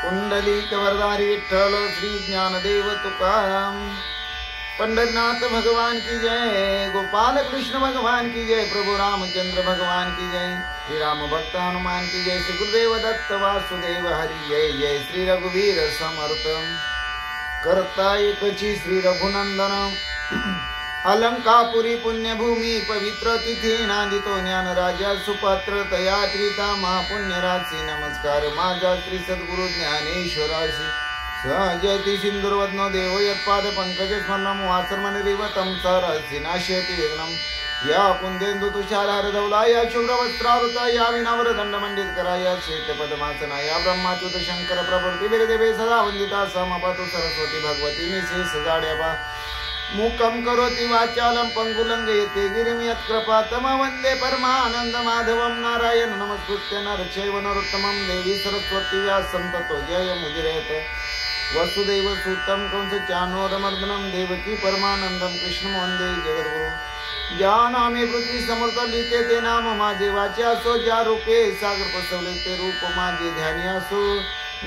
पुंडलिक वरदारी विठ्ठल श्री ज्ञानदेव तुकाराम। पंढरनाथ भगवान की जय, गोपाल कृष्ण भगवान की जय, प्रभु रामचंद्र भगवान की जय, श्री राम भक्त हनुमान की जय, श्री गुरुदेव दत्त वासुदेव हरि जय जय, श्री रघुवीर समर्थ करता एकची श्री रघुनंदन। अलंकापुरी पुण्यभूमी पवित्र तिथी नांदितो ज्ञान राजा सुपात्र तया त्रिता महापुण्य राशी नमस्कार माझा श्री सद्गुरु ज्ञानेश्वराशी। सहजयति सिंधुर्वदनो देव यत्पाद पंकज स्मरणम वासरमनिरिवतम सरसि नाशयति विघ्नम। या कुंदेंदु तुषारहार धवला या शुभ्रवस्त्रावृता या विनावर दंडमंडित करा या श्वेत पद्मासना या ब्रह्माच्युत शंकर प्रभृति वीरदेवे सदा वंदिता समपातु सरस्वती भगवती निशेष जाड्यापा। मूकं करोति वाचालं पंगुलंघयते गिरिं यत्कृपातम वंदे परमानंद माधवं नारायण नमस्कृत्य नरं चैव नरोत्तमं देवी सरस्वती व्यासं ततो जयमुदीरयेत्। वसुदेव सुतं कंस चाणूरमर्दनं देवकी परमानंदं कृष्णं वंदे जगद्गुरु। ज्या नामे पृथ्वी समर्थ लिहिते ते नाम माझे वाचे असो, ज्या रूपे सागर पसरले ते रूप माझे ध्यानी असो,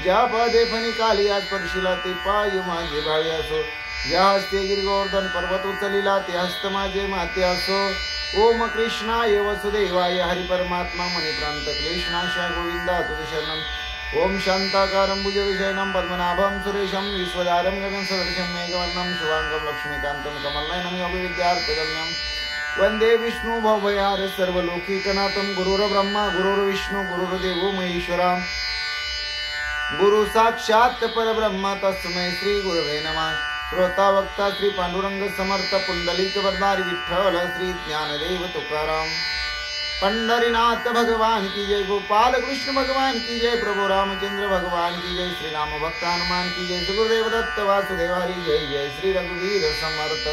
ज्या पादे फणी काली आज स्पर्शिला ते पाय माझे भावे असो, ज्या हस्ते गिरिगोवर्धन पर्वत उचलिला ते हस्त माझे माते असो। ओम कृष्णाय वसुदेवाय हरि परमात्मा मणिप्रांत क्लेशनाशाय गोविंदा तुझे शरणम। ओम शांताकारं भुजगशयनं पद्मनाभं सुरेशं विश्वदारं गगनसदृशं मेघवर्णं शुभांगं लक्ष्मीकान्तं कमलनयनं योगविद्यार्थगम्यं वंदे विष्णु भवभयार सर्वलोकीकनाथं। गुरुर्ब्रह्मा गुरुर्विष्णु गुरुर्देवो महेश्वरा, गुरु साक्षात परब्रह्म तस्मै श्री गुरवे नमः। श्रोता वक्ता श्री पांडुरंग समर्थ पुंडलिक वरदारी विठ्ठल श्री ज्ञानदेव तुकाराम। पंढरीनाथ भगवान की जय, गोपाल कृष्ण भगवान की जय, प्रभु रामचंद्र भगवान की जय, श्री राम भक्त हनुमान की जय, श्री गुरुदेव दत्त वासुदेव हरि जय जय, श्री रघुवीर समर्थ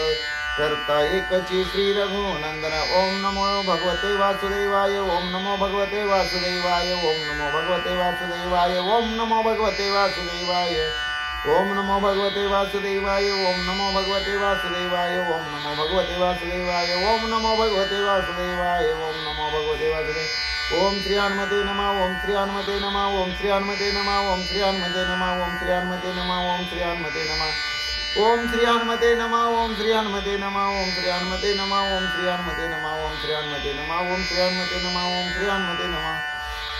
करता एकची श्री रघुनंदन। ओम नमो भगवते वासुदेवाय, ओम नमो भगवते वासुदेवाय, ओम नमो भगवते वासुदेवाय, ओम नमो भगवते वासुदेवाय, ओम नमो भगवते वासुदेवाय, ओम नमो भगवते वासुदेवाय, ओम नमो भगवते वासुदेवाय, ओम नमो भगवते वासुदेवाय, ओम नमो भगवते वासुदेवाय। ओम श्री हनुमते नमः, ओम श्री हनुमते नमः, ओम श्री हनुमते नमः, ओम श्री हनुमते नमः, ओम श्री हनुमते नमः, ओम श्री हनुमते नमः, ओम श्री हनुमते नमः, ओम श्री हनुमते नमः, ओम श्री हनुमते नमः, ओम श्री हनुमते नमः, ओम श्री हनुमते नमः, ओम श्री हनुमते नमः, ओम श्री हनुमते नमः।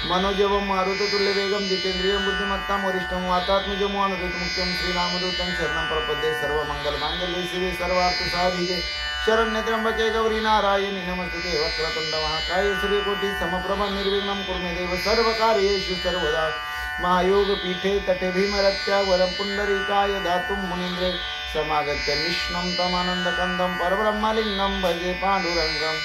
मनोजवं मारुततुल्य वेगं जितेन्द्रियं बुद्धिमत्तां वरिष्ठं वातात्मजं अनुदितं श्रीरामदूतं शरणं प्रपद्ये। सर्वमंगलमांगल्ये शिवे सर्वार्थसाधिके शरण्यत्र्यंबके गौरी नारायणी नमस्तुते। वक्रतुंड महाकाय सूर्यकोटि समप्रभ निर्विघ्नं कुरु मे देव सर्वकार्येषु सर्वदा। महायोग पीठे तटे भीमरत्या वरं पुंडरीकाय दातुं मुनीन्द्रे समागत्य निष्णं तमानन्दकन्दं परब्रह्मलिङ्गं भजे पाण्डुरङ्गम्।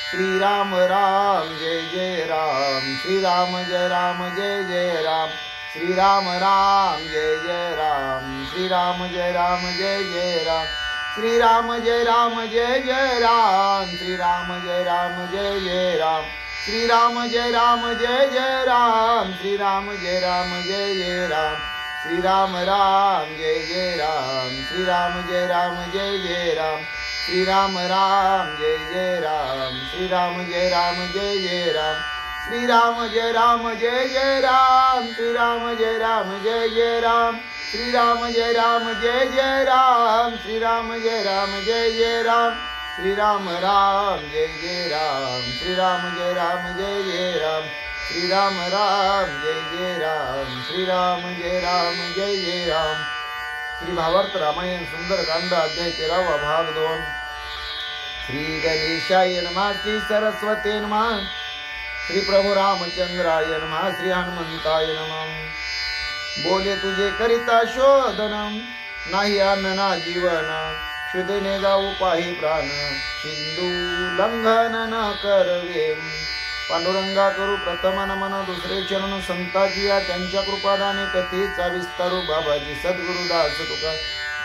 श्री राम राम जय जय राम, श्री राम जय राम जय जय राम, श्री राम राम जय जय राम, श्री राम जय राम जय जय राम, श्री राम जय राम जय जय राम, श्री राम जय राम जय जय राम, श्री राम जय राम जय जय राम, श्री राम जय राम जय जय राम, श्री राम राम जय जय राम, श्री राम जय राम जय जय राम, श्री राम राम जय जय राम, श्री राम जय राम जय जय राम, श्री राम जय राम जय जय राम, श्री राम जय राम जय जय राम, श्री राम जय राम जय जय राम, श्री राम जय राम जय जय राम, श्री राम राम जय जय राम, श्री राम जय राम जय जय राम, श्री राम राम जय जय राम, श्री राम जय राम जय जय राम। श्री भावार्थ रामायण सुंदरकांड अध्याय 13 भाग 2। श्री गणेशाय नमः, श्री सरस्वती नमः, श्री प्रभु रामचंद्राय नमः, श्री हनुमंताय नमः। बोले तुझे करिता शोधन, नाही अन्न ना जीवन, क्षुदेने जाऊ पाही प्राण, सिंधू लंघन न करवे। पांडुरंगा करू प्रथम नमन, दुसरे चरण संताची या त्यांच्या कृपादाने कथेचा विस्तारू बाबाजी सद्गुरुदास तुका।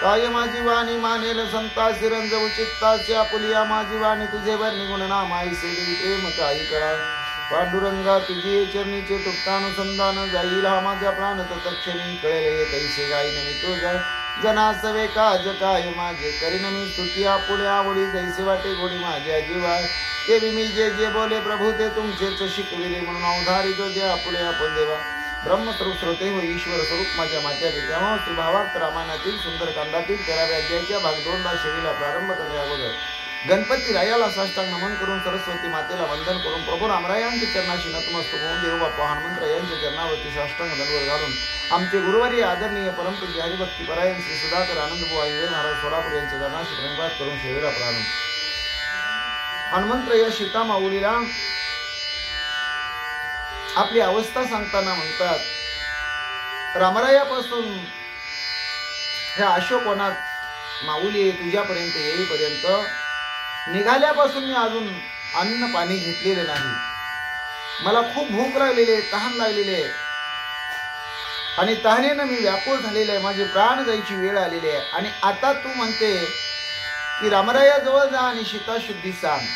काय माझी वाणी मानेल संतासी रंजवू चित्तासी, आपुलिया माझी वाणी तुझे वर्णी गुणनाम आईसे देवी प्रेम काही कळा। पांडुरंगा तुझी चरणीचे तुप्तानुसंधान, जाईल हा माझा प्राण तत्क्षणी, कळले तैसे गायन मी तुझ जना सवे काज काय माझे, करीन मी स्तुती आपुले आवडी, जैसे वाटे गोडी माझ्या जीवा। ते मी जे जे बोले प्रभू ते तुमचेच शिकविले, म्हणून अवधारित जे आपुले आपण देवा। ब्रह्मस्वरूप श्रोते हो ईश्वर स्वरूप माझ्या मात्या पित्यामह श्री भावार्थ रामायणातील सुंदरकांडातील 13व्या अध्यायाच्या भाग 2 ला शेवीला प्रारंभ करण्या अगोदर गणपती रायाला साष्टांग नमन करून सरस्वती मातेला वंदन करून प्रभू रामरायांच्या चरणाशी नतमस्तक होऊन देवबापा हनुमंतरायांच्या चरणावरती साष्टांग दंडवत घालून आमचे गुरुवारी आदरणीय परमपूज्य हरिभक्ती परायण श्री सुधाकर आनंदबुवा इंगळे महाराज सोलापूर यांच्या चरणाशी प्रणिपात करून शेवीला प्रारंभ. हनुमंतराया सीता माऊलीला आपली अवस्था सांगताना म्हणतात, रामरायापासून ह्या अशोकवनात माऊली तुझ्यापर्यंत येईपर्यंत निघाल्यापासून मी अजून अन्न पाणी घेतलेले नाही. मला खूप भूक लागलेली आहे, तहान लागलेली आहे आणि तहानेनं मी व्याकुळ झालेले आहे. माझे प्राण जायची वेळ आलेली आहे आणि आता तू म्हणते की रामरायाजवळ जा आणि सीता शुद्धी सांग.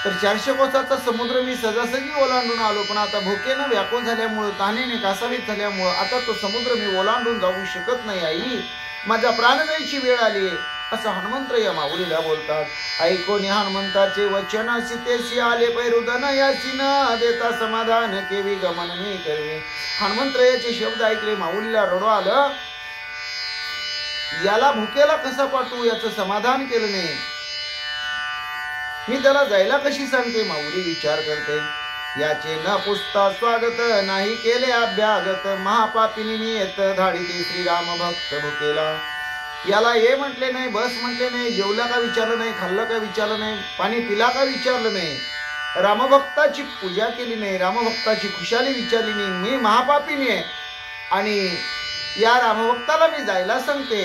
तर 400 कोसाचा समुद्र मी सहजासहजी ओलांडून आलो, पण आता भुकेनं व्याकुळ झाल्यामुळं तहानेने कासावीत झाल्यामुळं आता तो समुद्र मी ओलांडून जाऊ शकत नाही. आई, माझा प्राण जायची वेळ आली असं हनुमंतराया माऊलीला बोलतात. ऐकोनी हनुमंताचे वचन सीतेशी आले पैरुदन यासी न देता समाधान केवी गमन मी करवे. हनुमंतरायाचे शब्द ऐकले माऊलीला रडू आलं. याला भुकेला कसा पाठवू याचं समाधान केलं नाही, मी त्याला जायला कशी सांगते. माऊली विचार करते, याचे न पुसता स्वागत नाही केले अभ्यागत महापापिनी मी येत धाडीते श्रीराम भक्त भुकेला. याला ये म्हटले नाही, बस म्हटले नाही, जेवला का विचारलं नाही, खाल्लं का विचारलं नाही, पाणी पिला का विचारलं नाही, रामभक्ताची पूजा केली नाही, रामभक्ताची खुशाली विचारली नाही. मी महापापिनी आहे आणि या रामभक्ताला मी जायला सांगते.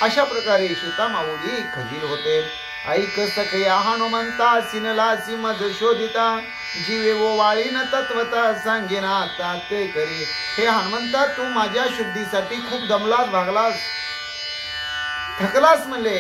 अशा प्रकारे सीता माऊली खजील होते. ऐक सखया हनुमंता सिनलासी मज शोधिता जीवे वो वाळीन तत्वता सांगेना आता ते करी. हे हनुमंता, तू माझ्या शुद्धीसाठी खूप दमलास, भागलास, थकलास, म्हणले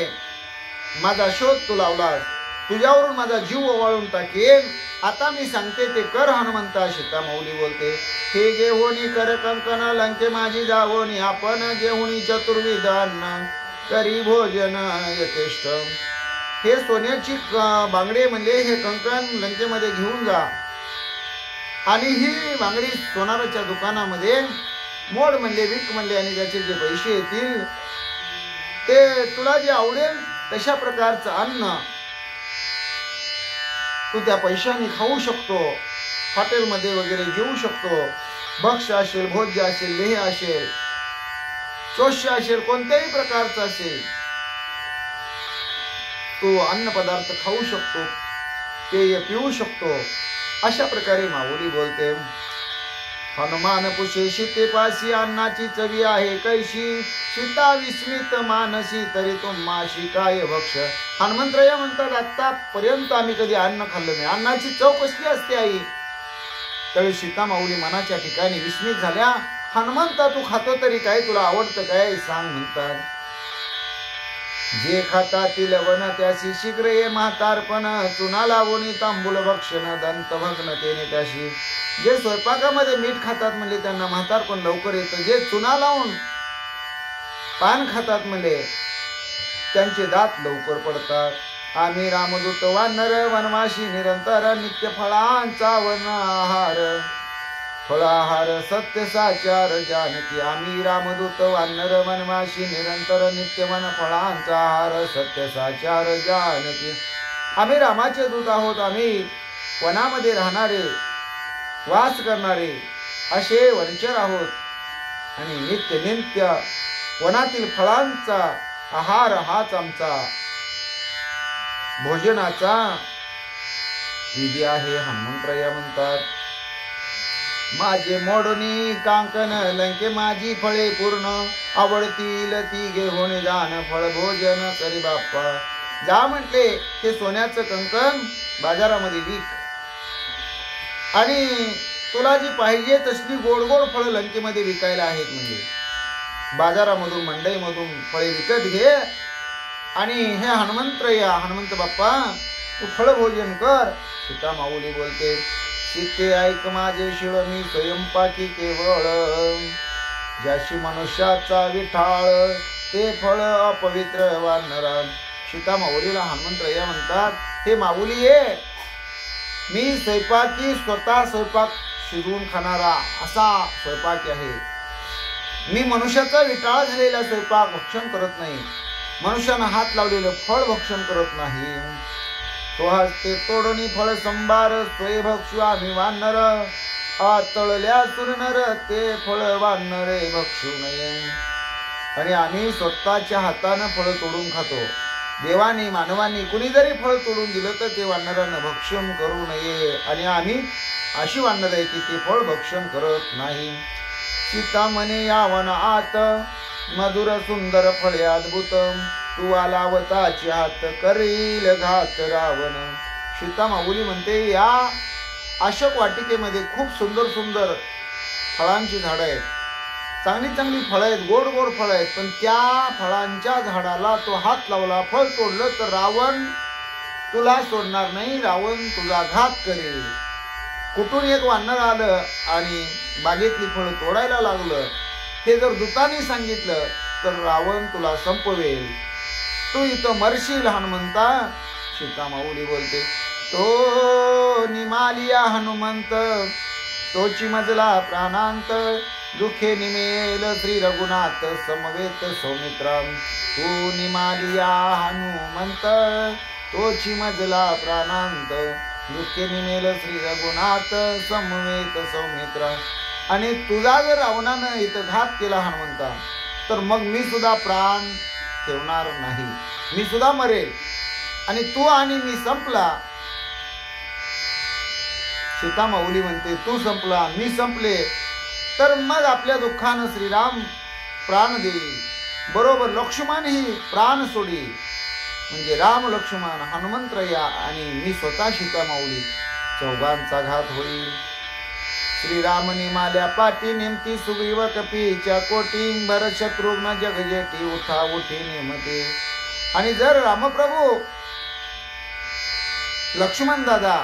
माझा शोध तू लावलास, तुझ्यावरून माझा जीव ओवाळून टाकेन. आता मी सांगते ते कर हनुमंता. सीता माऊली बोलते, हे घेऊनी कर कंकण लंके माझी जावोनी आपण घेऊनी चतुर्विध अन्न करी भोजन यथेष्ट. हे सोन्याची बांगडे म्हणले, हे कंकण लंकेमध्ये घेऊन जा आणि ही बांगडी सोनाराच्या दुकानामध्ये मोड म्हणले, विक म्हणले आणि त्याचे जे पैसे येतील ते तुला जे आवडेल तशा प्रकारचं अन्न तू त्या पैशाने खाऊ शकतो, हॉटेलमध्ये वगैरे जेवू शकतो. भक्ष्य असेल, भोज्य असेल, लेह असेल, चोष्य असेल, कोणत्याही प्रकारचं असेल तो अन्न पदार्थ खाऊ शकतो, पेय पिऊ शकतो. अशा प्रकारे माऊली बोलते. हनुमान पुषे सीतेपाशी अन्नाची चवी आहे कैशी सीता विस्मित मानसी तरी तुम्हाशी काय भक्ष. हनुमंतराया म्हणतात, आतापर्यंत आम्ही कधी अन्न खाल्लं नाही, अन्नाची चव कसली असते आई. तरी सीता माऊली मनाच्या ठिकाणी विस्मित झाल्या. हनुमंता, तू खातो तरी काय, तुला आवडतं काय सांग म्हणतात. जे खातातील वन त्याशी शीघ्र ये म्हातारपण चुना लावून तांबूल भक्षण दंत भग्नतेने त्याशी. जे स्वयंपाकामध्ये मीठ खातात म्हणले त्यांना म्हातारपण लवकर येतं. जे चुना लावून पान खातात म्हणले त्यांचे दात लवकर पडतात. आम्ही रामदूत वानर वनवाशी निरंतर नित्य फळांचा वनहार फळाहार सत्य साचार जानकी. आम्ही रामदूत वानर वनवाशी निरंतर नित्य वन फळांचा हार सत्य साचार जानकी. आम्ही रामाचे दूत आहोत, आम्ही वनामध्ये राहणारे, वास करणारे असे वनचर आहोत आणि नित्य नित्य वनातील फळांचा आहार हाच आमचा भोजनाचा विधी आहे. हनुमंतराया म्हणतात, माझे मोडणी कांकण लंके माझी फळे पूर्ण आवडतील ती घेऊन जाण फळ भोजन करी बाप्पा. जा म्हटले, हे सोन्याचं कंकण बाजारामध्ये विक आणि तुला जी पाहिजे तसली गोड गोड फळं लंकेमध्ये विकायला आहेत. म्हणजे बाजारामधून मंडईमधून फळे विकत घे आणि हे हनुमंत बाप्पा तू फळ भोजन कर. सीता माऊली बोलते, सीते ऐक माझे शिळ मी स्वयंपाकी केवळ ज्याशी मनुष्याचा विठाळ ते फळ अपवित्र वानरा. सीता माऊलीला हनुमंतराया म्हणतात, हे माऊली ये, मी स्वयंपाकी स्वतः स्वयंपाक शिजवून खाणारा असा स्वयंपाक आहे. मी मनुष्याचा विटाळ झालेला स्वयंपाक भक्षण करत नाही. मनुष्यानं हात लावलेलं फळ भक्षण करत नाही. स्वहस्ते तोडणी फळ संभार स्वय भक्षू आम्ही वानर आतळल्या सुरनर ते फळ वानरे भक्षू नये. आणि आम्ही स्वतःच्या हातानं फळ तोडून खातो. देवाने मानवाने कुणी जरी फळ तोडून दिलं तर ते वानरानं भक्षण करू नये. आणि आम्ही अशी वानर आहे की ते फळ भक्षण करत नाही. सीता म्हणे यावन आत मधुर सुंदर फळे अद्भुत तू आलावताची हात करील घात रावण. सीता माऊली म्हणते या अशोक वाटिकेमध्ये खूप सुंदर सुंदर फळांची झाडं आहेत. चांगली चांगली फळं आहेत, गोड गोड फळं आहेत. पण त्या फळांच्या झाडाला तो हात लावला, फळ तोडलं तर रावण तुला सोडणार नाही. रावण तुझा घात करेल. कुठून एक वानर आलं आणि बागेतली फळं तोडायला लागलं हे जर दूताने सांगितलं तर रावण तुला संपवेल. तू इथं मरशील हनुमंता. सीता माऊली बोलते तो निमालिया हनुमंत तोची मजला प्राणांत दुखे निमेल श्री रघुनाथ समवेत सौमित्र. तू निमालिया हनुमंत तोची मजला प्राणांत दुखे निमेल श्री रघुनाथ समवेत सौमित्र. आणि तुझा जर रावणानं इथं घात केला हनुमंता तर मग मी सुद्धा प्राण ठेवणार नाही. मी सुद्धा मरेल आणि तू आणि मी संपला. सीता माऊली म्हणते तू संपला मी संपले तर मग आपल्या दुःखानं श्रीराम प्राण देईल. बरोबर लक्ष्मणही प्राण सोडील. म्हणजे राम लक्ष्मण हनुमंतराया आणि मी स्वतः सीता माऊली चौघांचा घात होईल. श्रीराम निमाल्या पाठी नेमती सुग्रीव कपीच्या कोटी भरत शत्रुघ्न जगजेटी उठा उठी नेमते. आणि जर रामप्रभू लक्ष्मण दादा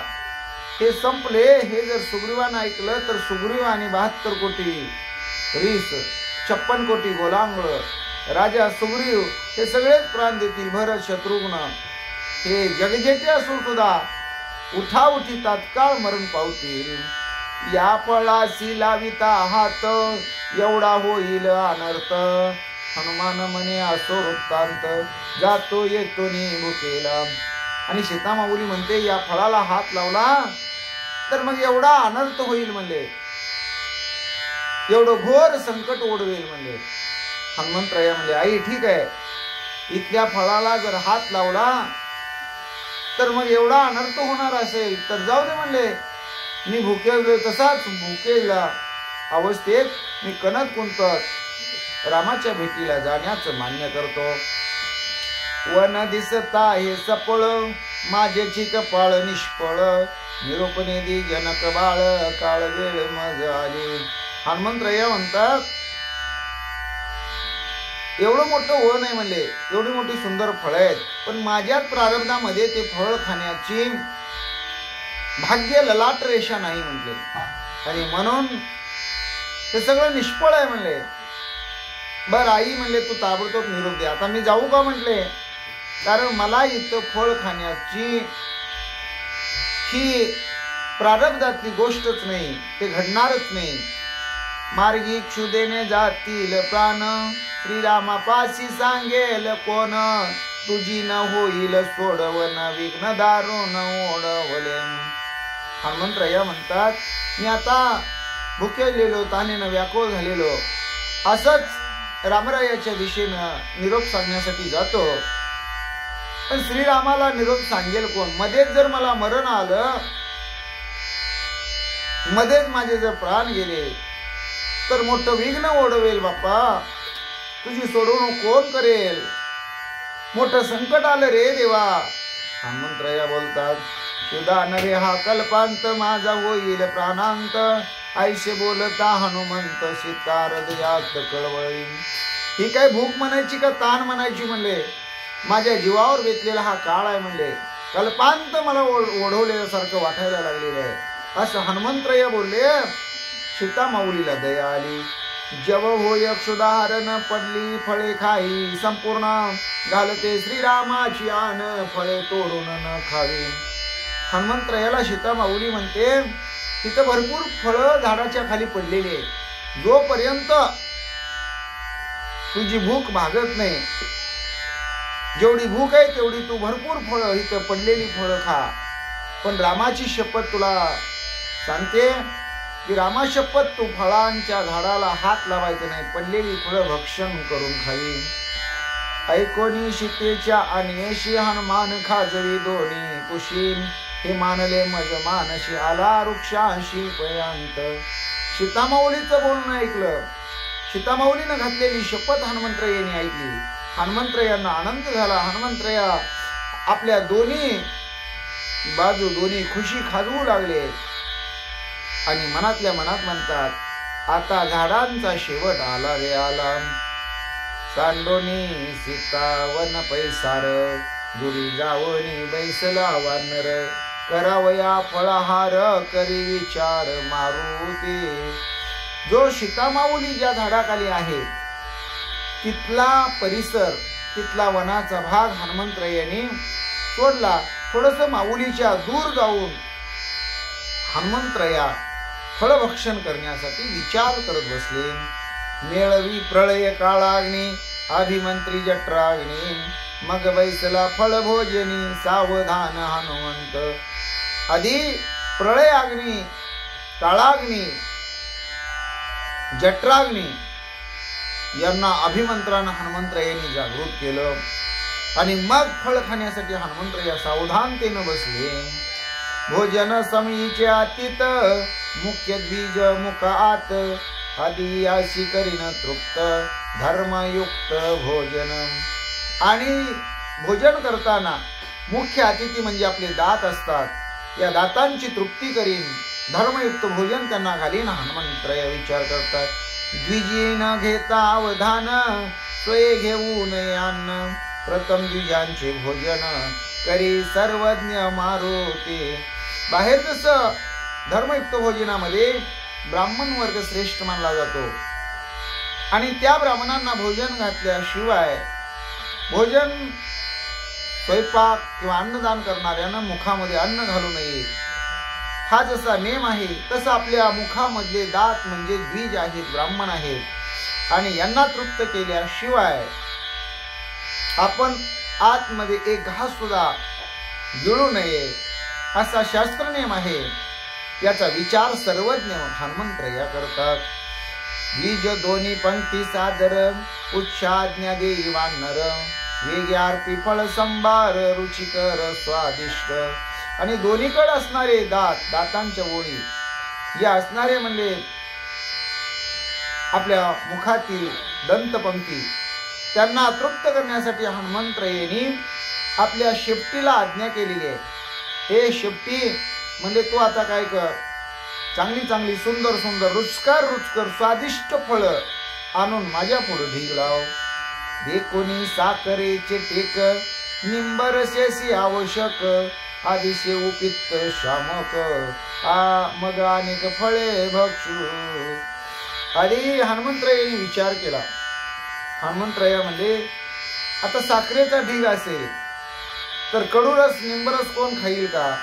हे संपले हे जर सुग्रीवानं ऐकलं तर सुग्रीव आणि 72 कोटी रीस 56 कोटी गोलांगळ राजा सुग्रीव हे सगळेच प्राण देतील. भरत शत्रुघ्न हे जगजेटे असून सुद्धा उठा उठी तात्काळ मरण पावतील. या फळाशी लाविता हात एवढा होईल अनर्थ. हनुमान म्हणे असो वृत्तांत जातो येतो नि भुकेला. आणि सीता माऊली म्हणते या फळाला हात लावला तर मग एवढा अनर्थ होईल म्हणले, एवढं घोर संकट ओढवेल म्हणले. हनुमंतराया म्हणले आई ठीक आहे, इथल्या फळाला जर हात लावला तर मग एवढा अनर्थ होणार असेल तर जाऊ दे म्हणले. मी भुकेल तसाच भुकेला अवस्थेत मी कणत कुंतत रामाच्या भेटीला जाण्याचं मान्य करतो. वन दिसता हे सपळ माझ्याची कपाळ निष्फळ निरोपणे दी जनक बाळ काळ वेळ मज आली. हनुमंतराया म्हणतात एवढं मोठं वन आहे म्हणले, एवढी मोठी सुंदर फळं आहेत, पण माझ्याच प्रारब्धामध्ये ते फळ खाण्याची भाग्य ललाट रेषा नाही म्हटले. आणि म्हणून ते सगळं निष्फळ आहे म्हणले. बर आई म्हणले तू ताबडतोब निरोप दे. आता मी जाऊ का म्हटले, कारण मला इथं फळ खाण्याची ही प्रारब्धातली गोष्टच नाही, ते घडणारच नाही. मार्गी क्षुदेने जातील प्राण श्रीरामापाशी सांगेल कोण तुझी न होईल सोडवन विघ्न दारुण ओढवले. हनुमंतराया म्हणतात मी आता भुकेलेलो तानेनं व्याकुळ झालेलो असंच रामरायाच्या दिशेनं निरोप सांगण्यासाठी जातो. पण श्रीरामाला निरोप सांगेल कोण? मध्येच जर मला मरण आलं, मध्येच माझे जर प्राण गेले तर मोठं विघ्न ओढवेल बाप्पा. तुझी सोडवणूक कोण करेल? मोठं संकट आलं रे देवा. हनुमंतराया बोलतात सुदान रे हा कल्पांत माझा होईल प्राणांत. आईशे बोलता हनुमंत सीता हृदयात कळवळी. ही काय भूक म्हणायची का ताण म्हणायची म्हणले, माझ्या जीवावर बेतलेला हा काळ आहे म्हणले. कल्पांत मला ओढवलेल्यासारखं वाटायला लागलेलं आहे असं हनुमंतराया बोलले. सीता माऊलीला दया आली. जव होय क्षुधाहरण पडली फळे खाई संपूर्ण घालते श्रीरामाची आन फळे तोडून न खावी. हनुमंतरायाला सीता माऊली म्हणते तिथं भरपूर फळं झाडाच्या खाली पडलेली आहेत. जोपर्यंत तुझी भूक भागत नाही, जेवढी भूक आहे तेवढी तू भरपूर फळं, इथं पडलेली फळं खा. पण रामाची शपथ तुला सांगते की रामा शपथ, तू फळांच्या झाडाला हात लावायचं नाही, पडलेली फळं भक्षण करून खावी. ऐकोनी सीतेच्या अनेशी हनुमान खाजवी दोन्ही कुशीन, हे मानले मज मानशी आला वृक्षाशी पयांत. सीतामाऊलीचं बोलणं ऐकलं, सीतामाऊलीनं घातलेली शपथ हनुमंतरायांनी ऐकली. हनुमंतरायांना आनंद झाला. हनुमंतराया आपल्या दोन्ही बाजू दोन्ही खुशी खाजवू लागले आणि मनातल्या मनात म्हणतात, आता झाडांचा शेवट आला रे आला. सांडोनी सीता वन पैसार, दुरी जावणी बैसला वानर, करावया फळहार करी विचार मारुती. जो सीतामाऊली ज्या झाडाखाली आहे तिथला परिसर, तिथला वनाचा भाग हनुमंतरायांनी सोडला. थोडस माऊलीच्या दूर जाऊन हनुमंतराया फळभक्षण करण्यासाठी विचार करत बसले. मेळवी प्रळय काळाग्नी, अभिमंत्री जठराग्नी, मग बैसला फळ भोजनी, सावधान हनुमंत. आधी प्रळय अग्नी, काळाग्नी, जठराग्नी यांना अभिमंत्रण हनुमंतरायांनी जागृत केलं आणि मग फळ खाण्यासाठी हनुमंतराया सावधानतेनं बसले. भोजन समयीचे अतीत, मुख्य द्विज मुखात, आधी अशी करीन तृप्त, धर्मयुक्त भोजन. आणि भोजन करताना मुख्य अतिथी म्हणजे आपले दात असतात, या दातांची तृप्ती करीन, धर्मयुक्त भोजन त्यांना घालीन. हनुमंतराया विचार करतात, द्विजीन घेता अवधान, स्वये घेऊ नये अन्न, प्रथम द्विजांचे भोजन, करी सर्वज्ञ मारुती. बाहेर जसं धर्मयुक्त भोजनामध्ये ब्राह्मण वर्ग श्रेष्ठ मानला जातो आणि त्या ब्राह्मणांना भोजन घातल्याशिवाय, भोजन स्वयंपाक किंवा अन्नदान करणाऱ्यांना मुखामध्ये अन्न घालू नये, हा जसा नेम आहे तसा आपल्या मुखामधले दात म्हणजे द्विज आहेत, ब्राह्मण आहेत आणि यांना तृप्त केल्याशिवाय आपण आतमध्ये एक घास सुद्धा गिळू नये, असा शास्त्र नेम आहे. याचा विचार सर्वज्ञ हनुमंतराया करतात. द्विज दोन्ही पंक्ती सादर, उच्चाज्ञा देई वानर, वेग्यार्पी फळ संभार, रुचिकर स्वादिष्ट. आणि दोन्हीकडे असणारे दात, दातांच्या ओळी या असणारे म्हणजे आपल्या मुखातील दंतपंक्ती, त्यांना तृप्त करण्यासाठी हनुमंतरायांनी आपल्या शेपटीला आज्ञा केलेली आहे. हे शेपटी म्हणजे तू आता काय कर, चांगली चांगली सुंदर सुंदर रुचकर रुचकर स्वादिष्ट फळ आणून माझ्या पुढे ढीग लाव. देखोनी साखरेचे टेक, निंबरसेसी आवश्यक, आदिशे उपित्त शामक, मग अनेक फळे भक्षू. आधी हनुमंतरायांनी विचार केला. हनुमंतराया म्हणजे आता साखरेचा ढीग असेल तर कडूरस निंबरस कोण खाईल का?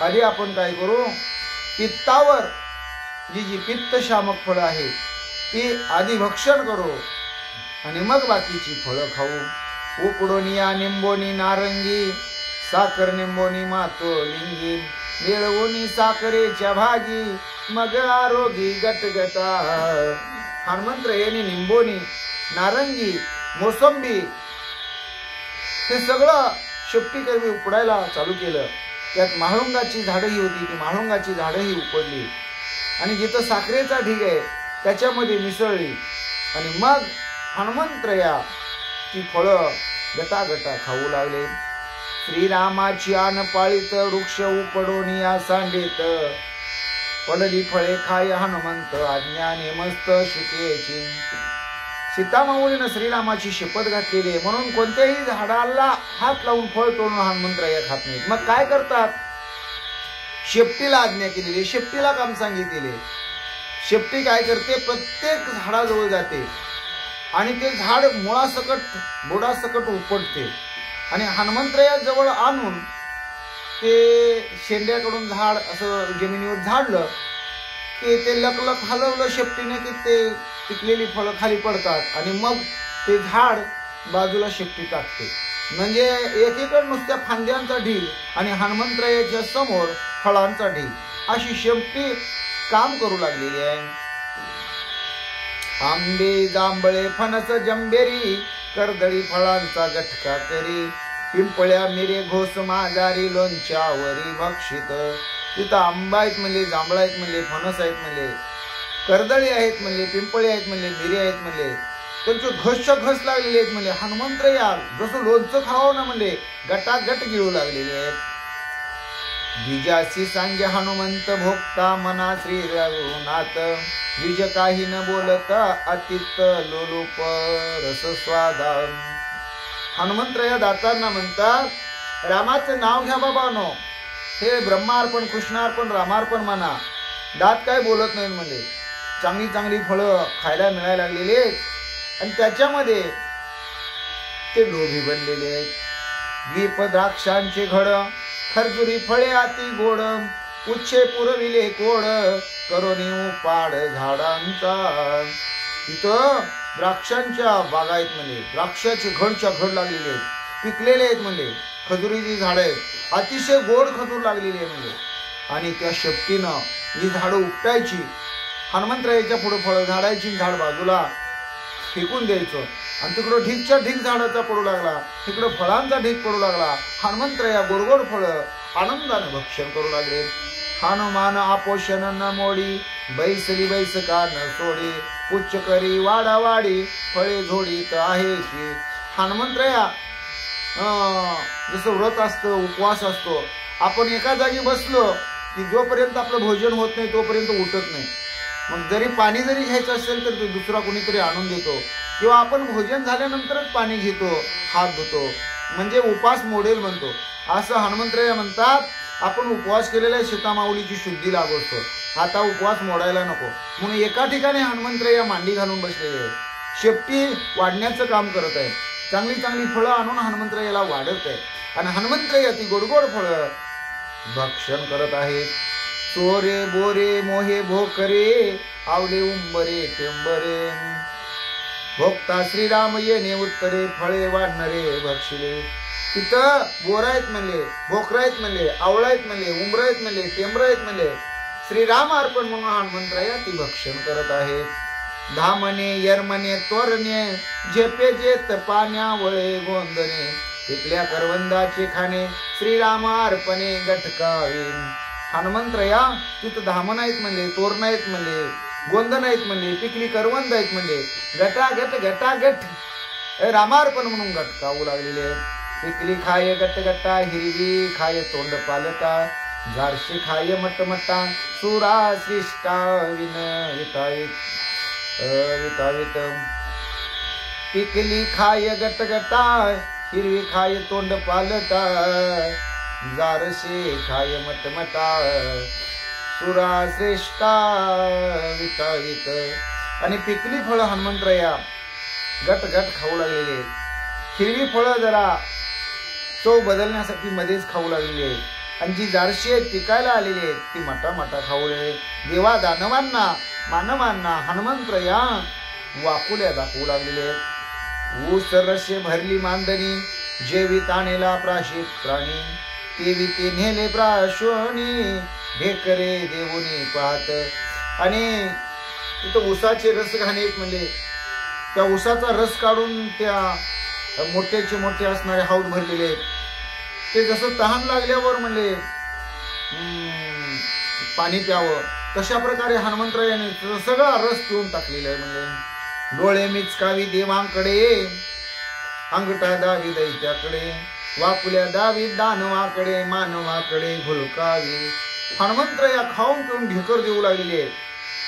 आधी आपण काय करू, पित्तावर जी पित्त शामक फळं आहेत ती आधी भक्षण करू आणि मग बाकीची फळं खाऊ. उकडोनिया निंबोनी नारंगी, साखर निंबोनी मातो लिंगी, मिळवूनी साखरेच्या भागी, मग आरोगी गटगटा. हनुमंतरायांनी निंबोनी, नारंगी, मोसंबी हे सगळं शेपटीकरवी उपडायला चालू केलं. त्यात म्हाळुंगाची झाडही होती, ती म्हाळुंगाची झाडही उपडली आणि जिथं साखरेचा ढीग आहे त्याच्यामध्ये मिसळली आणि मग हनुमंतराया ती फळं गटागटा खाऊ लागले. श्रीरामाची आन पाळीत, वृक्ष उपडून या सांडेत, पडली फळे खाय हनुमंत, आज्ञाने मस्त शिकेची. सीतामाऊलीनं श्रीरामाची शपथ घातलेली आहे म्हणून कोणत्याही झाडाला हात लावून फळ तोडून हनुमंतराया खात नाहीत. मग काय करतात, शेपटीला आज्ञा केलेली, शेपटीला काम सांगितलेले. शेपटी काय करते, प्रत्येक झाडाजवळ जाते आणि ते झाड मुळासकट बुडासकट उपटते आणि हनुमंतराया जवळ आणून ते शेंड्याकडून झाड असं जमिनीवर झाडलं की ते लकलक हलवलं शेपटीने की ते पिकलेली फळं खाली पडतात आणि मग ते झाड बाजूला शेपटी टाकते. म्हणजे एकीकडे नुसत्या फांद्यांचा ढीग आणि हनुमंतरायाच्या समोर फळांचा ढीग अशी शेपटी काम करू लागलेली आहे. आंबे जांभळे फणस जंबेरी कर्दळी फळांचा गठका करी पिंपळ्या मिरे घोस माझारी लोणच्यावरी भक्षित. तिथं आंबा आहेत म्हणले, जांभळ आहेत म्हणले, फणस आहेत म्हणले, कर्दळी आहेत म्हणले, पिंपळे आहेत म्हणले, मिरे आहेत म्हणले, त्यांचे घसच्या घस लागलेले आहेत म्हणले. हनुमंतराया जसं लोणचं खावं ना म्हणले गटागट गिळू लागलेले आहेत. द्विजासी सांगे हनुमंत भोगता मना श्री रघुनाथ द्विज काही न बोलत अतित लोलूप रस स्वादा. हनुमंतराया दातांना म्हणतात रामाचं नाव घ्या बाबानो, हे ब्रह्मार्पण कृष्णार्पण रामार्पण म्हणा. दात काय बोलत नाहीत म्हणजे चांगली चांगली फळं खायला मिळायला लागलेली आहेत आणि त्याच्यामध्ये ते लोभी बनलेले आहेत. द्वीप द्राक्षांचे घड खरजुरी फळे अति गोड उच्छे पुरविले कोड करोनी उपाड झाडांचा. तिथं द्राक्षांच्या बागा आहेत म्हणजे द्राक्षाचे घडच्या घड लागलेले आहेत, पिकलेले आहेत म्हणजे खजुरीची झाड आहेत, अतिशय गोड खजूर लागलेली आहे म्हणजे. आणि त्या शेपटीनं ही झाडं उपटायची, हनुमंतरायाच्या पुढे फळं झाडायची, झाड बाजूला फेकून द्यायचं आणि तिकडं ढीगच्या ढीग झाडाचा पडू लागला, तिकडं फळांचा ढीग पडू लागला. हनुमंतराया गोडगोड फळं आनंदाने भक्षण करू लागले. हनुमान आपोषण न मोडी बैसली बैस का न सोडी उच्च करी वाडा वाडी फळे झोडीत आहे की. हनुमंतराया जसं व्रत असतं, उपवास असतो, आपण एका जागी बसलो की जोपर्यंत आपलं भोजन होत नाही तोपर्यंत उठत नाही. मग जरी पाणी जरी घ्यायचं असेल तर ते दुसरा कोणीतरी आणून देतो किंवा आपण भोजन झाल्यानंतरच पाणी घेतो, हात धुतो, म्हणजे उपास मोडेल म्हणतो. असं हनुमंतराया म्हणतात आपण उपवास केलेल्या सीतामाऊलीची शुद्धी लागवतो, आता उपवास मोडायला नको म्हणून एका ठिकाणी हनुमंतराया मांडी घालून बसलेले आहे, शेपटी वाढण्याचं काम करत आहे. चांगली चांगली फळं आणून हनुमंतरायाला वाढत आहे आणि हनुमंतराया ती गोडगोड फळं भक्षण करत आहेत. चोरे बोरे मोहे भोकरे आवले उंबरे टेंबरे भोगता श्रीराम येणे उत्तरे फळे वाढणारे भक्षिले. तिथं बोर आहेत म्हणले, भोकर आहेत म्हणले, आवळा आहेत म्हणले, उंबर आहेत म्हणले, टेंबर आहेत म्हणले. श्रीराम अर्पण म्हणून हनुमंतराया ती भक्षण करत आहेत. धामणे यरमणे तोरणे झेपे जेत पाण्या वळे गोंदणे पिकल्या करवंदाचे खाणे श्रीराम अर्पणे गटकावे. हनुमंतराया तिथं धामण आहेत म्हणले, तोरण आहेत म्हणले, गोंदन आहेत म्हणले, पिकली करवंद आहेत म्हणले, गटागट गटागट रामार्पण म्हणून गटकावू लागलेले. पिकली खाय गटगटा हिरवी खाय तोंड पालटा जारशी खाय मटमटा सुरा श्रेष्ठा विन विटावित विटावित. पिकली खाय गटगटा हिरवी खाय तोंड पालटा जारशी खाय मटमटा सुरा श्रेष्ठा विटावित. आणि पिकली फळं हनुमंतराया गट गट खाऊ लागलेले. हिरवी फळं जरा चव बदलण्यासाठी मध्येच खाऊ लागलेली आहेत आणि जी जारशी आहेत पिकायला आलेली आहेत ती मटा मटा खाऊ लागले. देवा दानवांना मानवांना हनुमंतराया वाकुल्या दाखवू लागलेले आहेत. ऊस रसे भरली मांदणी जेवी ताणेला प्राशित प्राणी तेवी ते नेले प्राशोनी ढेकरे देऊनी पाहत. आणि तिथं ऊसाचे रस घाणे म्हणजे त्या ऊसाचा रस काढून त्या मोठ्याचे मोठे असणारे हौद भरलेले आहेत. ते जसं तहान लागल्यावर म्हणले पाणी प्यावं तशा प्रकारे हनुमंतरायाने सगळा रस पिऊन टाकलेला आहे. म्हणजे डोळे मिचकावी देवांकडे अंगठा दावी दैत्याकडे वाकुल्या दावी दानवाकडे मानवाकडे भुलकावी. हनुमंतराया खाऊन पिऊन ढेकर देऊ लागलेले आहेत,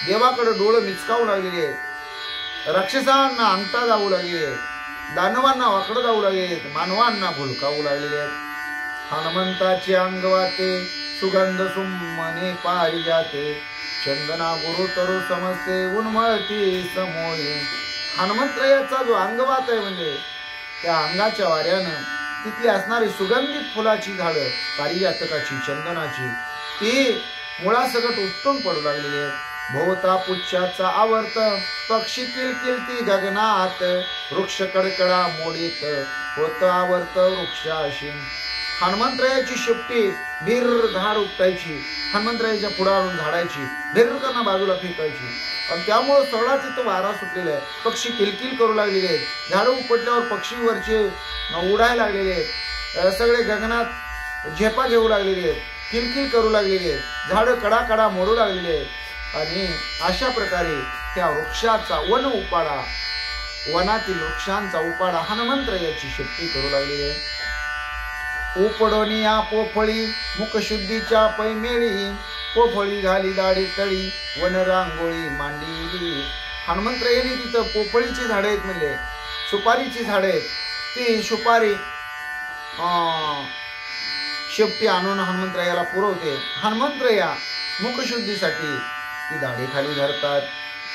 देवाकडे डोळं मिचकावू लागलेले आहेत, राक्षसांना अंगठा जाऊ लागलेले आहेत, दानवांना वाकडं जाऊ लागले, मानवांना भुलकावू लागलेले आहेत. हनुमंताचे अंगवाते सुगंध सुमने पारी जाते चंदना गुरु तरु समजते उन्मळती समोई. हनुमंतरायाचा जो अंगवात आहे म्हणजे त्या अंगाच्या वाऱ्यानं तिथली असणारी सुगंधित फुलाची झाडं, पारिजातकाची, चंदनाची, ती मुळासकट उपटून पडू लागलेली आहेत. भोवता पुच्छाचा आवर्त, पक्षी किलकिलती गगनात, वृक्ष कडकडा मोडीत, होत आवर्त वृक्षाशी. हनुमंतरायाची शेपटी भीर झाड उपटायची, हनुमंतरायाच्या पुढारून झाडायची, भीरकरना बाजूला फेकायची, आणि त्यामुळे सगळा तिथं वारा सुटलेला आहे. पक्षी किलकिल करू लागलेले आहेत, झाडं उपटल्यावर पक्षीवरचे उडायला लागलेले आहेत, सगळे गगनात झेपा घेऊ लागलेले आहेत, किलकिल करू लागलेले आहेत, झाडं कडाकडा मोडू लागलेले आहेत. आणि अशा प्रकारे त्या वृक्षाचा वन उपाडा, वनातील वृक्षांचा उपाडा हनुमंतरायाची शेपटी करू लागलेली आहे. उपडोनिया पोफळी मुखशुद्धीच्या पैमेळी, पोफळी घाली दाढी तळी, वन रांगोळी मांडली. हनुमंतरायाने तिथं पोफळीची झाडे आहेत, म्हणजे सुपारीची झाडे आहेत, ती सुपारी शेपटी आणून हनुमंतरायाला पुरवते. हनुमंतराया मुखशुद्धीसाठी ती दाढी खाली धरतात.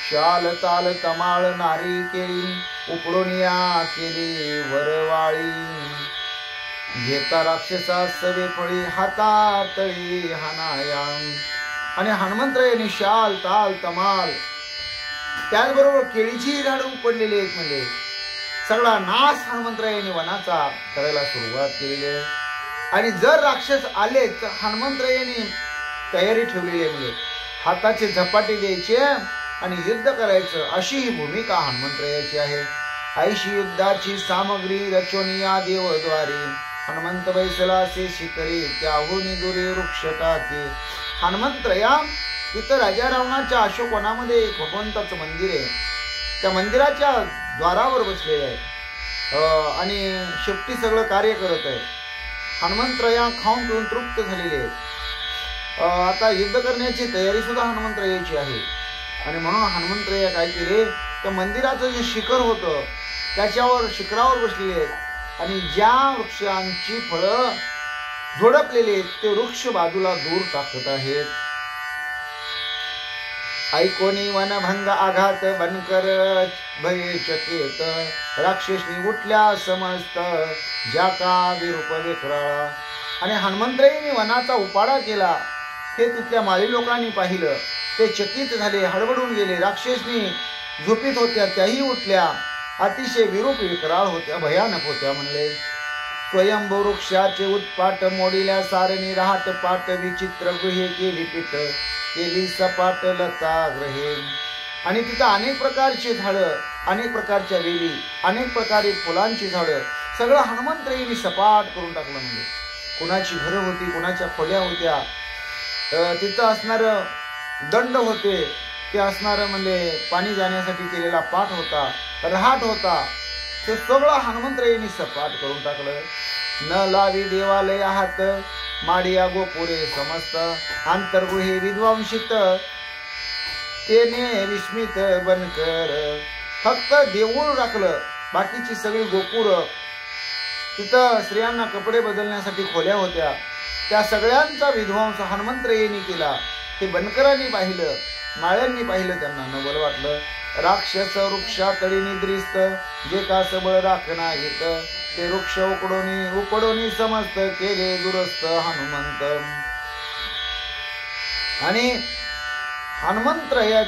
शाल ताल तमाळ नारी केली, उपडोनिया केली वरवाळी, घेता राक्षसा सवे फळी, हातातळी हानाया. आणि हनुमंतरायाने शाल ताल तमाल त्याचबरोबर केळीची झाडं उपडलेली आहेत, म्हणजे सगळा नाश हनुमंतरायाने वनाचा करायला सुरुवात केलेली आहे. आणि जर राक्षस आले तर हनुमंतरायाने तयारी ठेवलेली आहे, म्हणजे हाताचे झपाटे द्यायचे आणि युद्ध करायचं, अशी ही भूमिका हनुमंतरायाची आहे. ऐशी युद्धाची सामग्री रचोनिया देवद्वारे, हनुमंत बैसला से शिकरी, त्याहून दुरी वृक्ष टाके. हनुमंतराया तिथं राजा रावणाच्या अशोकवनामध्ये एक भगवंताचं मंदिर आहे, त्या मंदिराच्या द्वारावर बसलेले आहे आणि शेपटी सगळं कार्य करत आहे. हनुमंतराया खाऊन पिऊन तृप्त झालेले आहेत. आता युद्ध करण्याची तयारी सुद्धा हनुमंतरायाची आहे. आणि म्हणून हनुमंतराया काय केले, त्या मंदिराचं जे शिखर होतं त्याच्यावर शिखरावर बसलेले आहेत आणि ज्या वृक्षांची फळं झोडपलेली आहेत ते वृक्ष बाजूला दूर टाकत आहेत. ऐकोनी वनभंग आघात बनकर भये चकित, राक्षसनी उठल्या समस्त ज्या का विरूप विक्राळा. आणि हनुमंतरायाने वनाचा उपाडा केला हे तिथल्या माळी लोकांनी पाहिलं, ते चकित झाले, हडबडून गेले. राक्षसनी झोपीत होत्या त्याही उठल्या, अतिशय विरूप विक्राळ होत्या, भयानक होत्या. म्हणले स्वयंभू वृक्षाचे उत्पाट मोडिल्या सारणी रहाट पाट, विचित्र गृहे केली पीठ, केली सपाट लता ग्रहे. आणि तिथं अनेक प्रकारची झाडं, अनेक प्रकारच्या वेली, अनेक प्रकारे फुलांची झाडं, सगळं हनुमंतरायाने सपाट करून टाकलं. म्हणजे कुणाची घरं होती, कुणाच्या खोल्या होत्या, तिथं असणार दंड होते, ते असणार म्हणजे पाणी जाण्यासाठी केलेला पाठ होता, रहाट होता, ते सगळं हनुमंतरायाने सपाट करून टाकलं. न लावी देवालय हात, माडिया गोपुरे समस्त, आंतरगृहे विद्वांसित, तेने विस्मित बनकर. फक्त देऊळ राखलं, बाकीची सगळी गोपुर, तिथं स्त्रियांना कपडे बदलण्यासाठी खोल्या होत्या, त्या सगळ्यांचा विध्वंस हनुमंतरायाने केला. हे बनकरांनी पाहिलं, माळ्यांनी पाहिलं, त्यांना नवल वाटलं. राक्षस वृक्षातळी निद्रिस्त, जे का सबळ राखना येत, ते वृक्ष उपडोनी समस्त, केले दुरस्त हनुमंत. आणि हनुमंतराया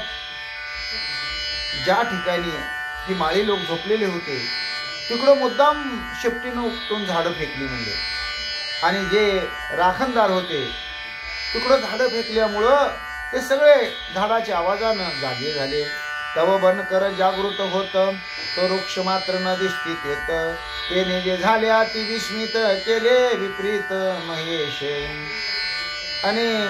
ज्या ठिकाणी ही माळी लोक झोपलेले होते तिकडं मुद्दाम शेपटीनं उपटून झाडं फेकली. म्हणजे आणि जे राखणदार होते तिकडं झाडं फेकल्यामुळं ते सगळे झाडाच्या आवाजानं जागे झाले. तव बनकर जागृत होत, तो वृक्ष मात्र न दिसतीत येत, तेने जे झाल्या ती विस्मित, केले विपरीत महेश. आणि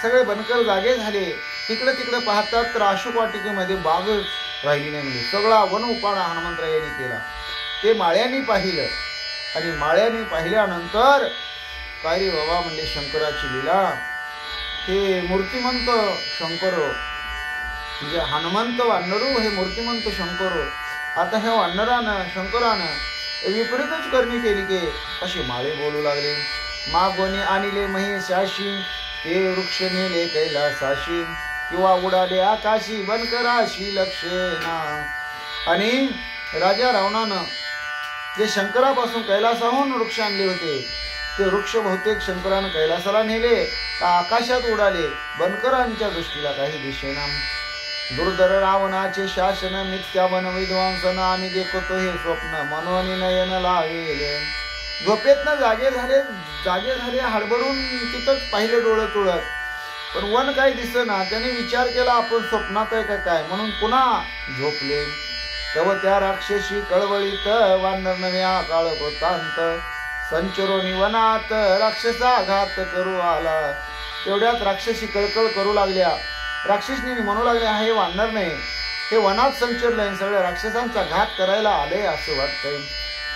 सगळे बनकर जागे झाले. इकडे तिकडे पाहतात तर अशोक वाटिकेमध्ये बागच राहिली नाही. म्हणजे सगळा वन उपाडा हनुमंतरायाने केला. ते माळ्यांनी पाहिलं आणि माळ्यांनी पाहिल्यानंतर काय रे बाबा म्हणले, शंकराची लीला, हे मूर्तिमंत शंकर, म्हणजे हनुमंत वानरू हे मूर्तिमंत शंकर, आता ह्या वानरानं शंकरानं विपरीतच करणी केली की अशी माळे बोलू लागले. मागोनी आणले महेशाशी, ते वृक्ष नेले कैलासाशी, किंवा उडाले आकाशी, बनकराशी लक्षेना. आणि राजा रावणानं जे शंकरापासून कैलासाहून वृक्ष आणले होते ते वृक्ष बहुतेक शंकरानं कैलासाला नेले का आकाशात उडाले. बनकरांच्या दृष्टीला काही दिसेना. दुर्धर रावणाचे शासन मिथ्या वन विध्वंसन आम्ही देखतो हे स्वप्न मनोनी नयन लावेले. झोपेतनं जागे झाले हडबडून तिथंच पाहिले डोळं चुळत, पण वन काही दिसेना. त्याने विचार केला आपण स्वप्नात आहे का काय, म्हणून पुन्हा झोपले. तव त्या राक्षसी कळवळीत वानर नव्या काळ वृत्तांत संचरोनी वनात राक्षसा घात करू आला. तेवढ्यात राक्षसी कळकळ करू लागल्या. राक्षसनी म्हणू लागल्या हे वानर नाही, हे वनात संचरलंय, सगळ्या राक्षसांचा घात करायला आले असं वाटतंय.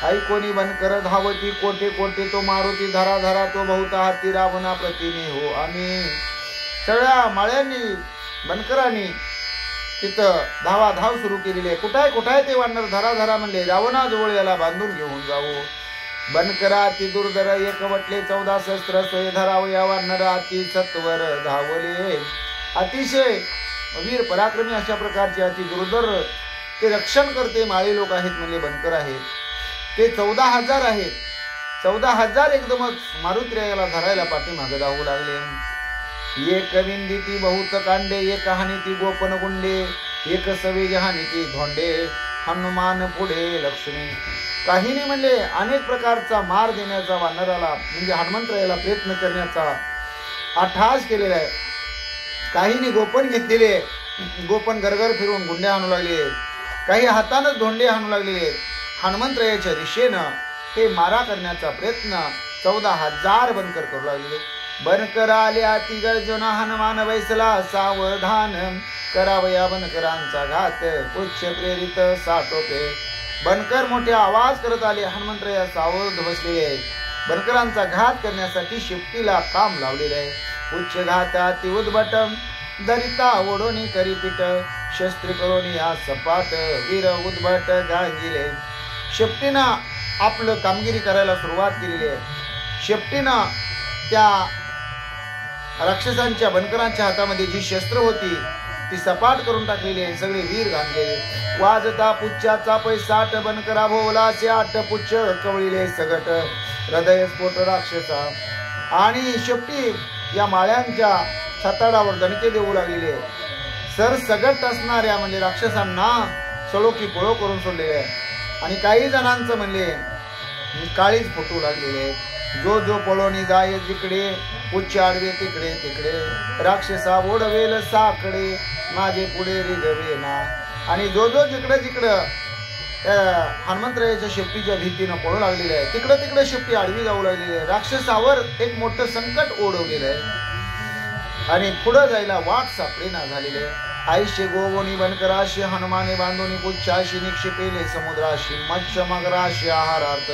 आई कोणी बनकर धावती कोटे कोटे तो मारुती धरा धरा तो बहुता हाती रावणा प्रतिने हो. आम्ही सगळ्या माळ्यांनी बनकरांनी तिथं धाव सुरू केलेली आहे. कुठाय ते वानर धरा धरा म्हणले. रावणाजवळ याला बांधून घेऊन जाऊ. बनकरा अति दुर्धर एकवटले 14 शस्त्र सोय धराव या वानर अति सत्वर धावले. अतिशय वीर पराक्रमी अशा प्रकारचे अति दुर्धर ते रक्षण करते माळी लोक आहेत म्हणले बनकर आहेत. ते 14,000 आहेत. 14,000 एकदमच मारुतीला धरायला पाठीमागे धावू लागले. एक विंदिती बहुत कांडे एक हानिती गोपन गुंडे एक सवे जहानिती धोंडे हनुमान पुढे लक्ष्मी. काहीने म्हणले अनेक प्रकारचा मार देण्याचा वानराला म्हणजे हनुमंतरायाला प्रयत्न करण्याचा अट्टहास केलेला आहे. काहीने गोपन घेतलेले, गोपन गरगर फिरून गुंडे हाणू लागले. काही हातानच धोंडे हाणू लागले. हनुमंतरायाच्या दिशेनं हे मारा करण्याचा प्रयत्न 14,000 बनकर करू लागले. बनकर आले अति गर्जना हनुमान बैसला सावधान करावया बनकरांचा घात पुच्छ प्रेरित साठोपे. बनकर मोठे आवाज करत आले. हनुमंतराया सावध बसलेले आहेत. बनकरांचा घात करण्यासाठी शिफ्टीला काम लावलेले आहे. उच्च घात अति उद्भट दरिता ओढोनी करीपीठ शस्त्री करोनी या सपाट वीर उद्भट गांगिले. शेपटीनं आपलं कामगिरी करायला सुरुवात केलेली आहे. शेपटीनं त्या राक्षसांच्या बनकरांच्या हातामध्ये जी शस्त्र होती ती सपाट करून टाकलेली आहे. सगळे वीर घातलेले. वाजता पुच्छाचा पैसाट बनकरा भोवला से 8 पुच्छ कवळीले सगट हृदय स्फोट राक्षसा. आणि शेपटी या माळ्यांच्या छताडावर दणके देऊ लागलेले. सर सगट असणाऱ्या म्हणजे राक्षसांना सळोकी पळो करून सोडलेले आहे. आणि काही जणांचं म्हणले काळीच फुटू लागलेले. जो पळोनी जाय जिकडे उच्च आडवे तिकडे तिकडे राक्षसा ओढवेल साकडे माझे पुढे रिगवेना. आणि जो जिकडं हनुमंतरायाच्या शेपटीच्या भीतीनं पळू लागलेलं आहे तिकडे शेपटी आडवी जाऊ लागलेली आहे. राक्षसावर एक मोठं संकट ओढवलेलं आहे आणि पुढे जायला वाट सापडेना झालेले. आईशे गोवणी बनकराशी हनुमाने बांधून पुच्छाशी निक्षेपेले समुद्राशी मत्स्य मगराशी आहारार्थ.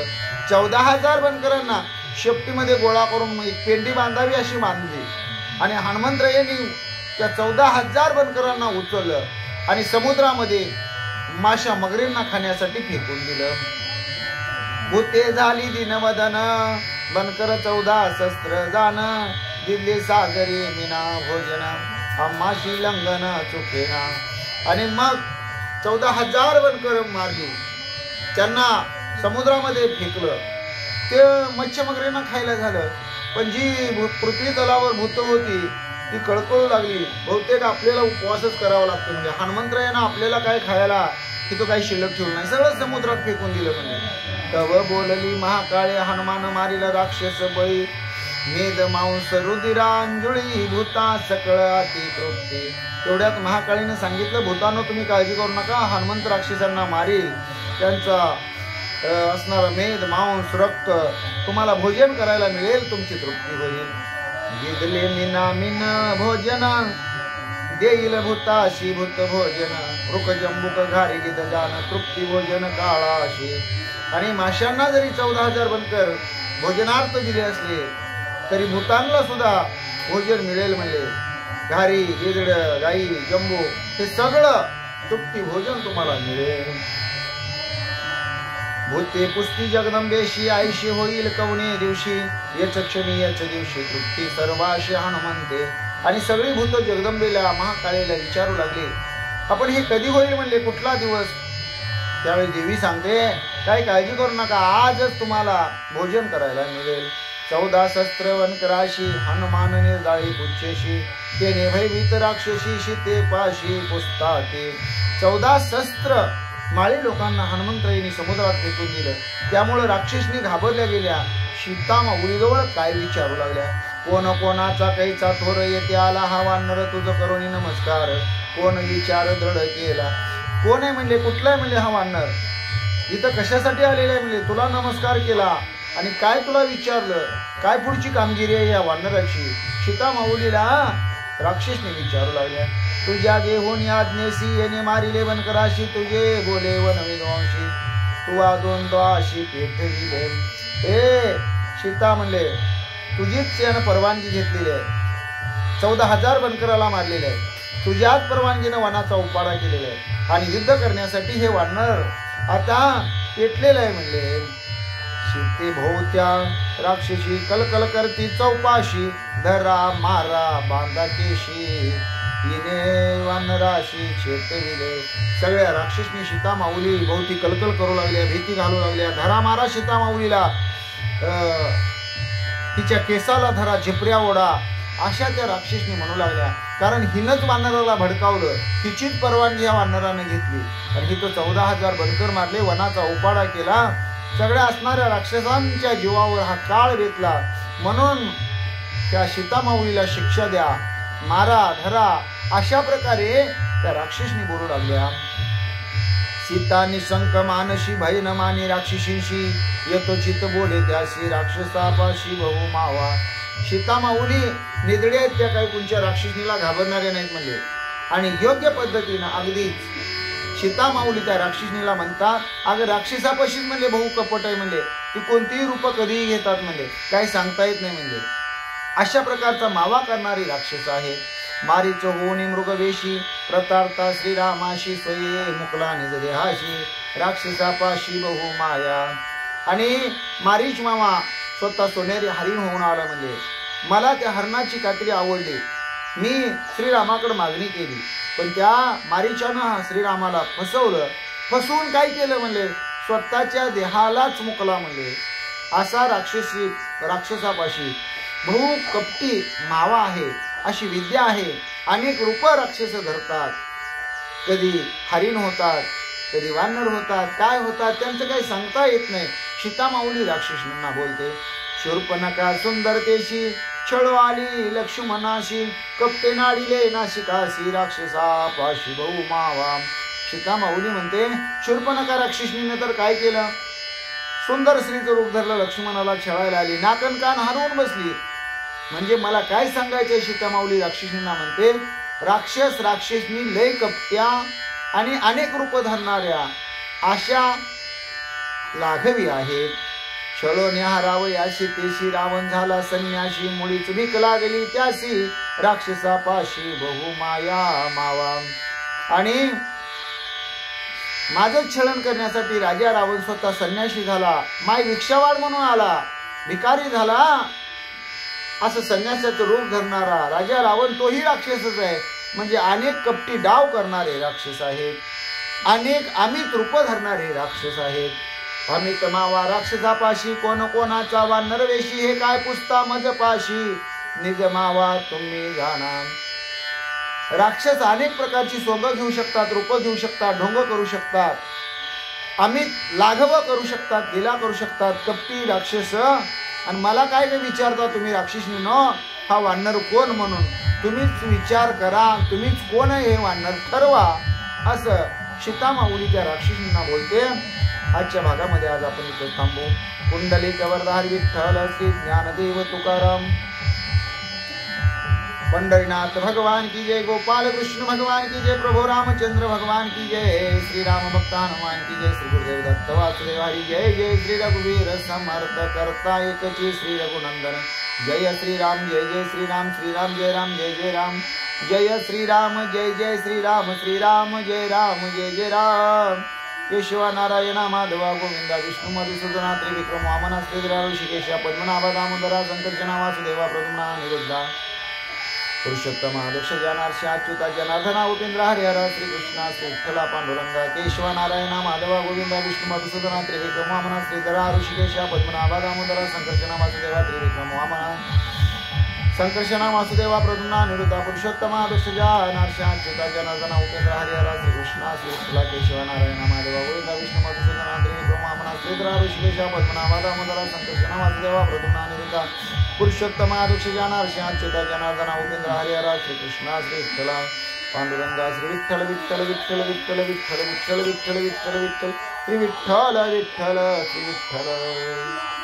14,000 बनकरांना शेपटीमध्ये गोळा करून एक पेंडी बांधावी अशी बांधली आणि हनुमंतरायांनी त्या 14,000 बनकरांना उचललं आणि समुद्रामध्ये माशा मगरींना खाण्यासाठी फेकून दिलं. भूते झाली दिनवदन बनकर 14 शस्त्र जाण दिले सागरी मीना भोजन आम्हाशी लंघन चुकेना. आणि मग 14,000 बनकर मारली. त्यांना समुद्रामध्ये फेकलं. ते मत्स्य मगरींना खायला झालं. पण जी पृथ्वी तलावर भूत होती ती कळकळू लागली. बहुतेक आपल्याला उपवासच करावा लागतो. म्हणजे हनुमंतरायानं आपल्याला काय खायला तिथं काही शिल्लक ठेवलं नाही, सगळं समुद्रात फेकून दिलं. म्हणजे तव बोलली महाकाळे हनुमान मारिला राक्षस बळी मेद मांस रुधिरांजुळी भूता सकळ अति तृप्ती. तेवढ्यात महाकाळीने सांगितलं भूतांनो तुम्ही काळजी करू नका, हनुमंत राक्षसांना मारील, त्यांचा असणारा मेद मांस रक्त तुम्हाला भोजन करायला मिळेल, तुमची तृप्ती होईल. गिदले मीना मीन भोजन देईल भूताशी भूत भोजन रुक जंबुक घारी गिद जान तृप्ती भोजन काळाशी. आणि माशांना जरी 14,000 बनकर भोजनार्थ दिले असले तरी भूतांना सुद्धा भोजन मिळेल. म्हणजे घारी गिदड गाई जंबू हे सगळं तृप्ती भोजन तुम्हाला मिळेल. भूते पुस्ती जगदंबेशी आईशी होईल कवणे दिवशी यच क्षणी यच दिवशी तृप्ती सर्वाशी हनुमंते. आणि सगळी भूत जगदंबेला महाकाळेला विचारू लागले आपण हे कधी होईल म्हणले, कुठला दिवस. त्यावेळी देवी सांगते काही काळजी करू नका, आजच तुम्हाला भोजन करायला मिळेल. 14 शस्त्र वनकराशी हनुमान निर्दाळी पुच्छेशी तेने भयभीत राक्षसी शीते पाशी पुस्ताते. 14 शस्त्र माळी लोकांना हनुमंतरायांनी समुद्रात फेकून दिलं. त्यामुळे राक्षसनी घाबरल्या गेल्या. सीता माऊलीजवळ काय विचारू लागल्या, कोण कोणाचा कैचा थोर येते आला हा वानर तुझ करोनी नमस्कार. कोण विचार दृढ केला, कोण आहे म्हणले, कुठला आहे म्हणले हा वानर, इथं कशासाठी आलेला आहे म्हणले, तुला नमस्कार केला आणि काय तुला विचारलं, काय पुढची कामगिरी आहे या वानराची. सीता माऊलीला राक्षसने विचारू लागल्या, तुझ्या गेहून आज्ञेसी येणे मारिले वनकराशी तुझे बोले वन विद्वांशी तुवा दोन द्वाशी पेटविले. हे सीता म्हणले, तुझीच यानं परवानगी घेतलेली आहे, 14,000 वनकराला मारलेले आहे, तुझ्याच परवानगीनं वनाचा उपाडा केलेला आहे आणि युद्ध करण्यासाठी हे वानर आता पेटलेलं आहे म्हणले. सीते भोवत्या राक्षसी कलकल करती चौपाशी धरा मारा बांधा केशी हिने वानराशी चेतविले. सगळ्या राक्षसनी सीता माऊली भोवती कलकल करू लागल्या, भीती घालू लागल्या. धरा मारा सीता माऊलीला, तिच्या केसाला धरा, झिपऱ्या ओढा, अशा त्या राक्षसनी म्हणू लागल्या. कारण हिनच वानराला भडकावलं, हिचीच परवानगी या वानराने घेतली आणि हिथं 14,000 बनकर मारले, वनाचा उपाडा केला. सगळ्या असणाऱ्या राक्षसांच्या जीवावर हा काळ बेतला. म्हणून त्या सीता माऊलीला शिक्षा द्या, मारा, धरा, अशा प्रकारे त्या राक्षसनी बोलू लागल्या. सीता निशंक मानशी भय न मानी राक्षसींशी यथोचित बोले त्याशी राक्षसापाशी बहु मावा. सीता माऊली निदडे आहेत, त्या काही कोणत्या राक्षसीला घाबरणाऱ्या नाहीत म्हणजे. आणि योग्य पद्धतीनं अगदीच सीता माऊली त्या राक्षसीला म्हणतात, अगं राक्षसापाशीच म्हणले बहु कपट आहे म्हणले, ती कोणतीही रूप कधीही घेतात म्हणले, काही सांगता येत नाही म्हणले. अशा प्रकारचा मावा करणारी राक्षस आहे. मारीच होऊन मृगवेशी प्रतारता श्रीरामाशी स्वये मुकला निज देहाशी राक्षसापाशी बहु माया. आणि मारीच मामा स्वतः सोनेरी हरिण होऊन आला म्हणजे, मला त्या हरणाची कात्री आवडली, मी श्रीरामाकडे मागणी केली, पण त्या मारीच्यानं श्रीरामाला फसवलं. फसवून काय केलं म्हणले, स्वतःच्या देहालाच मुकला म्हणले. असा राक्षसापाशी बहु कपटी मावा आहे, अशी विद्या आहे. अनेक रूप राक्षस धरतात, कधी हरिण होतात, कधी वानर होतात, काय होतात त्यांचं काही सांगता येत नाही. सीता माऊली राक्षसांना बोलते, शूर्पणखा सुंदरतेशी छळो आली लक्ष्मणाशी कपटे नाडिले नाशिकाशी राक्षसापाशी बहु मावा. सीता माऊली म्हणते, शूर्पणखा राक्षसीने तर काय केलं, सुंदर स्त्रीचं रूप धरलं, लक्ष्मणाला छळायला आली, नाकन कान हरवून बसली. म्हणजे मला काय सांगायचंय, सीता माऊली राक्षसींना म्हणते, राक्षसनी लय कपट्या आणि अनेक रूप धरणाऱ्या अशा लाघवी आहेत. छळो न्याहाराव याशी तेशी रावण झाला संन्याशी मुळीच भीक लागली त्याशी राक्षसापाशी बहु माया मावा. आणि माझं छळण करण्यासाठी राजा रावण स्वतः संन्याशी झाला, माय भिक्षावाड म्हणून आला, भिकारी झाला, असं संन्यासाचं रूप धरणारा राजा रावण तोही राक्षसच आहे. म्हणजे अनेक कपटी डाव करणारे राक्षस आहेत, अनेक अमित रूप धरणारे राक्षस आहेत. अमित मावा राक्षसापाशी कोण कोणाचा वा नरवेशी हे काय पुसता मजपाशी निज मावा तुम्ही जाणा. राक्षस अनेक प्रकारची सोंग घेऊ शकतात, रूप घेऊ शकतात, ढोंग करू शकतात, अमित लाघव करू शकतात, लीला करू शकतात, कपटी राक्षस. आणि मला काय विचारता तुम्ही राक्षसनी न हा वानर कोण म्हणून, तुम्हीच विचार करा, तुम्हीच कोण आहे हे वानर ठरवा, असं सीता माऊली त्या राक्षसींना बोलते. आजच्या भागामध्ये आज आपण इथं थांबू. कुंडली कवरधार विठ्ठल श्री ज्ञानदेव तुकाराम, पंढरीनाथ भगवान की जय, गोपाल कृष्ण भगवान की जय, प्रभु रामचंद्र भगवान की जय, श्री राम भक्त हनुमान की जय, श्री गुरुदेव दत्त वासुदेव हरी जय जय, श्री रघुवीर समर्थ करता एकची श्री रघुनंदन जय श्री राम जय जय श्री राम, श्री राम जय राम जय जय राम, जय श्री राम जय जय श्री राम, श्री राम जय जय राम. केशवा नारायणा माधवा गोविंदा विष्णू मधुसूदना त्रिविक्रम वामना श्रीधरा ऋषिकेशा पद्मनाभ दामोदरा संकर्षणा वासुदेवा प्रद्युम्ना निरुद्धा पुरुषोत्तम आदर्श जनार्षी अच्युता जनार्दना उपेंद्र हरिहरा श्री कृष्णा श्री विठ्ठला पांडुरंगा केशव नारायणा माधवा गोविंदा विष्णू मधुसूदना त्रिविक्रम वामना श्रीधरा ऋषिकेशा पद्मनाभा दामोदरा संकर्षणा वासुदेवा त्रिविक्रम वामना संकर्षणा वासुदेवा प्रद्युम्ना निरुद्धा पुरुषोत्तम आदर्श जनार्षी अच्युता जनार्दना उपेंद्र हरिहरा श्री कृष्णा श्री विठ्ठला केशव नारायणा माधवा गोविंदा विष्णू मधुसूदना त्रिविक्रम वामना श्रीधरा ऋषिकेशा पद्मनाभा दामोदरा संकर्षणा वासुदेवा प्रद्युम्ना निरुद्धा पुरुषोत्तम आदर्श जनार्षी अच्युता जनार्दना उपेंद्र हरिहरा श्री कृष्णा श्री विठ्ठला पांडुरंगा श्री विठ्ठल विठ्ठल विठ्ठल विठ्ठल विठ्ठल विठ्ठल विठ्ठल विठ्ठल विठ्ठल श्री विठ्ठल विठ्ठल श्री विठ्ठल